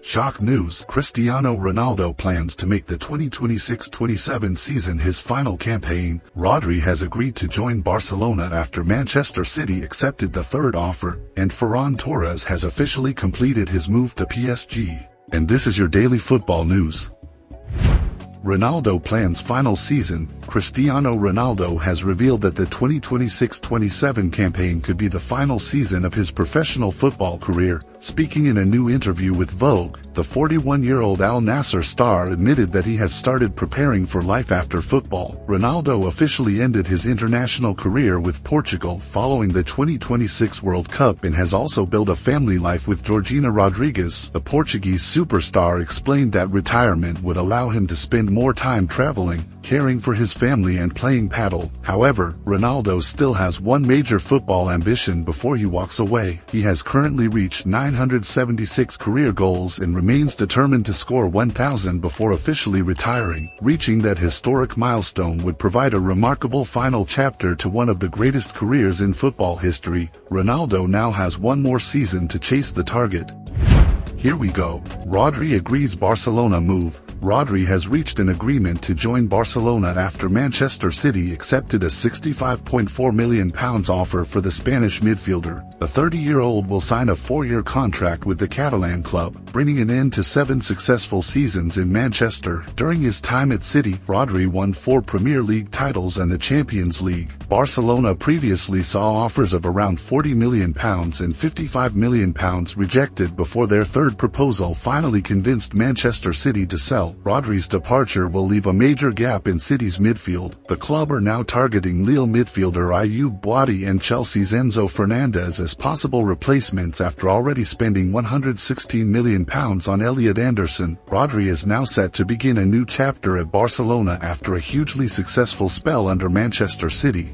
Shock news: Cristiano Ronaldo plans to make the 2026-27 season his final campaign. Rodri has agreed to join Barcelona after Manchester City accepted the third offer, and Ferran Torres has officially completed his move to PSG. And this is your daily football news. Ronaldo plans final season. Cristiano Ronaldo has revealed that the 2026-27 campaign could be the final season of his professional football career. Speaking in a new interview with Vogue, the 41-year-old Al Nassr star admitted that he has started preparing for life after football. Ronaldo officially ended his international career with Portugal following the 2026 World Cup and has also built a family life with Georgina Rodrigues. The Portuguese superstar explained that retirement would allow him to spend more time traveling, caring for his family and playing paddle. However, Ronaldo still has one major football ambition before he walks away. He has currently reached 976 career goals and remains determined to score 1,000 before officially retiring. Reaching that historic milestone would provide a remarkable final chapter to one of the greatest careers in football history. Ronaldo now has one more season to chase the target. Here we go. Rodri agrees Barcelona move. Rodri has reached an agreement to join Barcelona after Manchester City accepted a £65.4 million offer for the Spanish midfielder. The 30-year-old will sign a 4-year contract with the Catalan club, bringing an end to 7 successful seasons in Manchester. During his time at City, Rodri won 4 Premier League titles and the Champions League. Barcelona previously saw offers of around £40 million and £55 million rejected before their third proposal finally convinced Manchester City to sell. Rodri's departure will leave a major gap in City's midfield. The club are now targeting Lille midfielder Ayoub Boadi and Chelsea's Enzo Fernandez as possible replacements after already spending £116 million on Elliot Anderson. Rodri is now set to begin a new chapter at Barcelona after a hugely successful spell under Manchester City.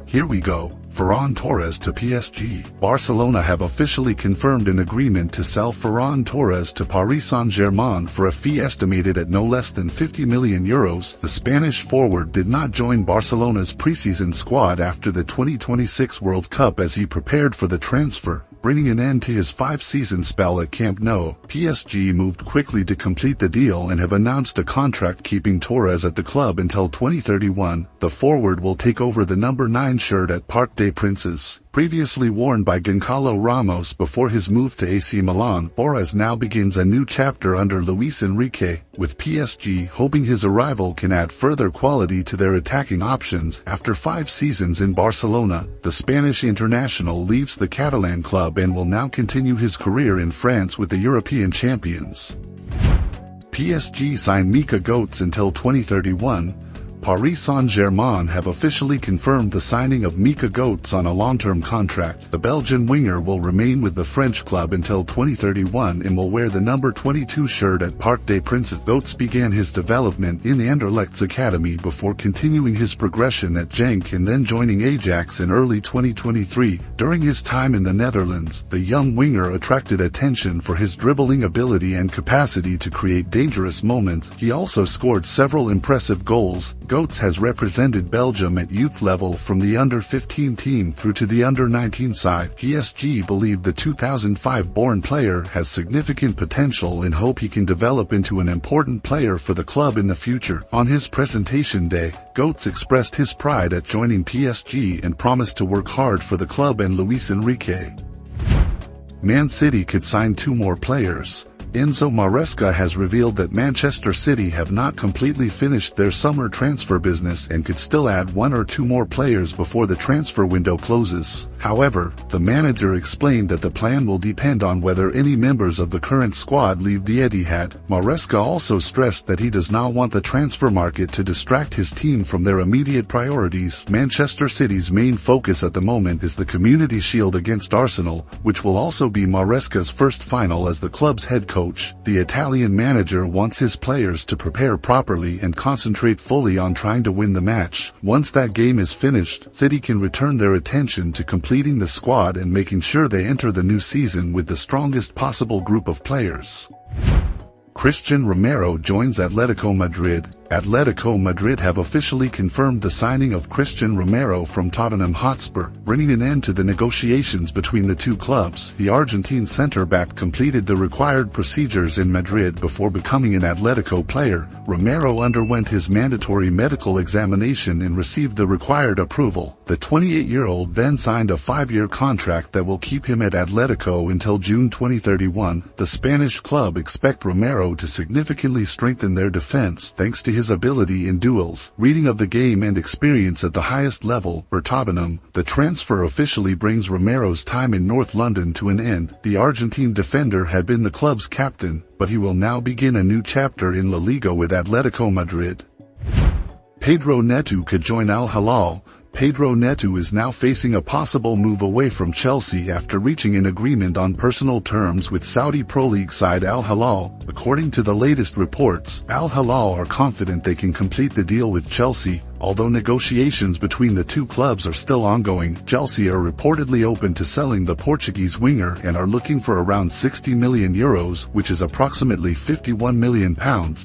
Here we go. Ferran Torres to PSG. Barcelona have officially confirmed an agreement to sell Ferran Torres to Paris Saint-Germain for a fee estimated at no less than €50 million. The Spanish forward did not join Barcelona's preseason squad after the 2026 World Cup as he prepared for the transfer, bringing an end to his 5-season spell at Camp Nou. PSG moved quickly to complete the deal and have announced a contract keeping Torres at the club until 2031. The forward will take over the number 9 shirt at Parc des Princes, previously worn by Gonçalo Ramos before his move to AC Milan. Torres now begins a new chapter under Luis Enrique, with PSG hoping his arrival can add further quality to their attacking options. After 5 seasons in Barcelona, the Spanish international leaves the Catalan club and will now continue his career in France with the European champions. PSG signed Mika Götze until 2031. Paris Saint-Germain have officially confirmed the signing of Mika Götze on a long-term contract. The Belgian winger will remain with the French club until 2031 and will wear the number 22 shirt at Parc des Princes. Götze began his development in the Anderlecht's academy before continuing his progression at Genk and then joining Ajax in early 2023. During his time in the Netherlands, the young winger attracted attention for his dribbling ability and capacity to create dangerous moments. He also scored several impressive goals. Götze has represented Belgium at youth level from the under-15 team through to the under-19 side. PSG believe the 2005-born player has significant potential and hope he can develop into an important player for the club in the future. On his presentation day, Götze expressed his pride at joining PSG and promised to work hard for the club and Luis Enrique. Man City could sign 2 more players. Enzo Maresca has revealed that Manchester City have not completely finished their summer transfer business and could still add 1 or 2 more players before the transfer window closes. However, the manager explained that the plan will depend on whether any members of the current squad leave the Etihad. Maresca also stressed that he does not want the transfer market to distract his team from their immediate priorities. Manchester City's main focus at the moment is the Community Shield against Arsenal, which will also be Maresca's first final as the club's head coach. The Italian manager wants his players to prepare properly and concentrate fully on trying to win the match. Once that game is finished, City can return their attention to completing the squad and making sure they enter the new season with the strongest possible group of players. Christian Romero joins Atletico Madrid. Atletico Madrid have officially confirmed the signing of Cristiano Ronaldo from Tottenham Hotspur, bringing an end to the negotiations between the two clubs. The Argentine centre-back completed the required procedures in Madrid before becoming an Atletico player. Ronaldo underwent his mandatory medical examination and received the required approval. The 28-year-old then signed a 5-year contract that will keep him at Atletico until June 2031. The Spanish club expect Ronaldo to significantly strengthen their defense thanks to his ability in duels, reading of the game and experience at the highest level. For Tottenham, the transfer officially brings Ronaldo's time in North London to an end. The Argentine defender had been the club's captain, but he will now begin a new chapter in La Liga with Atletico Madrid. Pedro Neto could join Al Hilal. Pedro Neto is now facing a possible move away from Chelsea after reaching an agreement on personal terms with Saudi Pro League side Al Hilal. According to the latest reports, Al Hilal are confident they can complete the deal with Chelsea. Although negotiations between the two clubs are still ongoing, Chelsea are reportedly open to selling the Portuguese winger and are looking for around €60 million, which is approximately £51 million.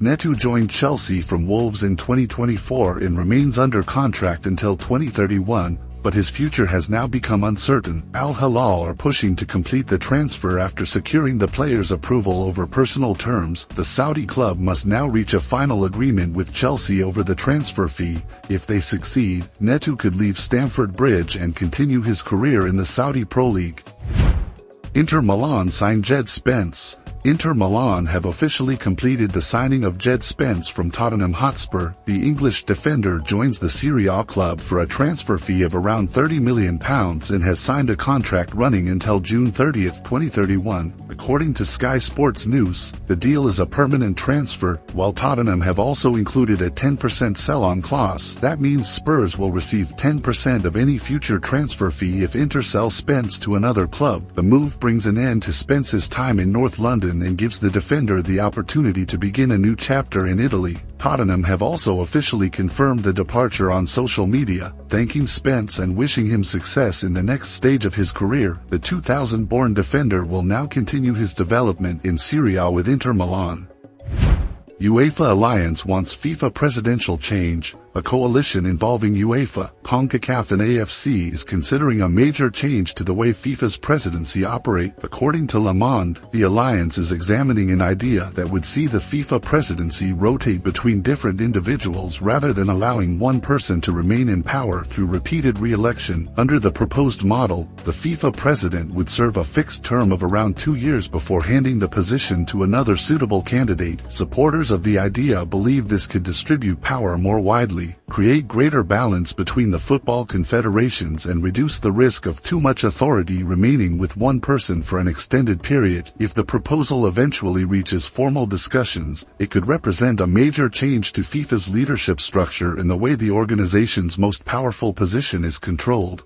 Neto joined Chelsea from Wolves in 2024 and remains under contract until 2031. But his future has now become uncertain. Al Hilal are pushing to complete the transfer after securing the player's approval over personal terms. The Saudi club must now reach a final agreement with Chelsea over the transfer fee. If they succeed, Neto could leave Stamford Bridge and continue his career in the Saudi Pro League. Inter Milan signed Jed Spence. Inter Milan have officially completed the signing of Jed Spence from Tottenham Hotspur. The English defender joins the Serie A club for a transfer fee of around £30 million and has signed a contract running until June 30, 2031. According to Sky Sports News, the deal is a permanent transfer, while Tottenham have also included a 10% sell-on clause. That means Spurs will receive 10% of any future transfer fee if Inter sells Spence to another club. The move brings an end to Spence's time in North London and gives the defender the opportunity to begin a new chapter in Italy. Tottenham have also officially confirmed the departure on social media, thanking Spence and wishing him success in the next stage of his career. The 2000-born defender will now continue his development in Serie A with Inter Milan. UEFA Alliance wants FIFA presidential change. A coalition involving UEFA, CONCACAF and AFC is considering a major change to the way FIFA's presidency operates. According to Le Monde, the alliance is examining an idea that would see the FIFA presidency rotate between different individuals rather than allowing one person to remain in power through repeated re-election. Under the proposed model, the FIFA president would serve a fixed term of around 2 years before handing the position to another suitable candidate. Supporters of the idea believe this could distribute power more widely, create greater balance between the football confederations and reduce the risk of too much authority remaining with one person for an extended period. If the proposal eventually reaches formal discussions, it could represent a major change to FIFA's leadership structure and the way the organization's most powerful position is controlled.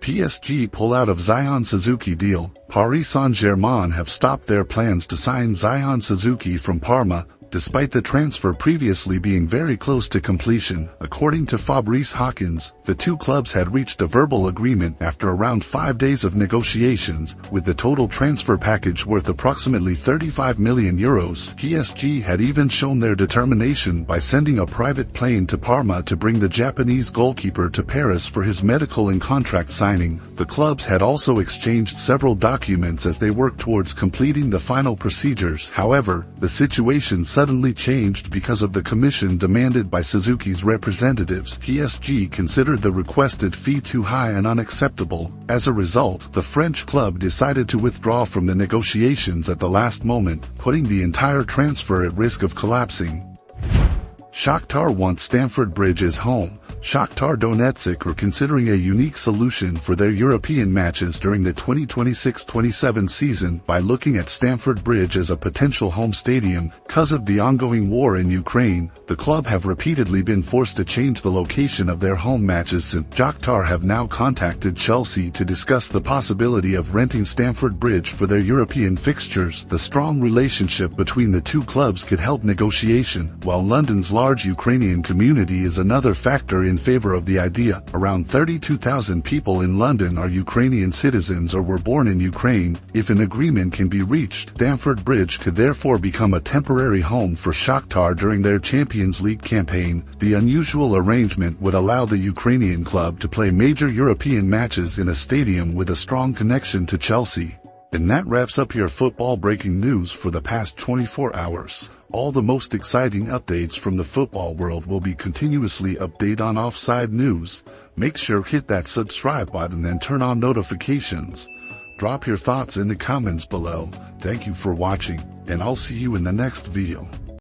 PSG pull out of Zion Suzuki deal. Paris Saint-Germain have stopped their plans to sign Zion Suzuki from Parma, despite the transfer previously being very close to completion. According to Fabrice Hawkins, the two clubs had reached a verbal agreement after around 5 days of negotiations, with the total transfer package worth approximately €35 million. PSG had even shown their determination by sending a private plane to Parma to bring the Japanese goalkeeper to Paris for his medical and contract signing. The clubs had also exchanged several documents as they worked towards completing the final procedures. However, the situation suddenly changed because of the commission demanded by Suzuki's representatives. PSG considered the requested fee too high and unacceptable. As a result, the French club decided to withdraw from the negotiations at the last moment, putting the entire transfer at risk of collapsing. Shakhtar wants Stamford Bridge as home. Shakhtar Donetsk are considering a unique solution for their European matches during the 2026-27 season by looking at Stamford Bridge as a potential home stadium. Because of the ongoing war in Ukraine, the club have repeatedly been forced to change the location of their home matches since. Shakhtar have now contacted Chelsea to discuss the possibility of renting Stamford Bridge for their European fixtures. The strong relationship between the two clubs could help negotiation, while London's large Ukrainian community is another factor in in favor of the idea. Around 32,000 people in London are Ukrainian citizens or were born in Ukraine. If an agreement can be reached, Stamford Bridge could therefore become a temporary home for Shakhtar during their Champions League campaign. The unusual arrangement would allow the Ukrainian club to play major European matches in a stadium with a strong connection to Chelsea. And that wraps up your football breaking news for the past 24 hours. All the most exciting updates from the football world will be continuously updated on Offside News. Make sure hit that subscribe button and turn on notifications. Drop your thoughts in the comments below. Thank you for watching, and I'll see you in the next video.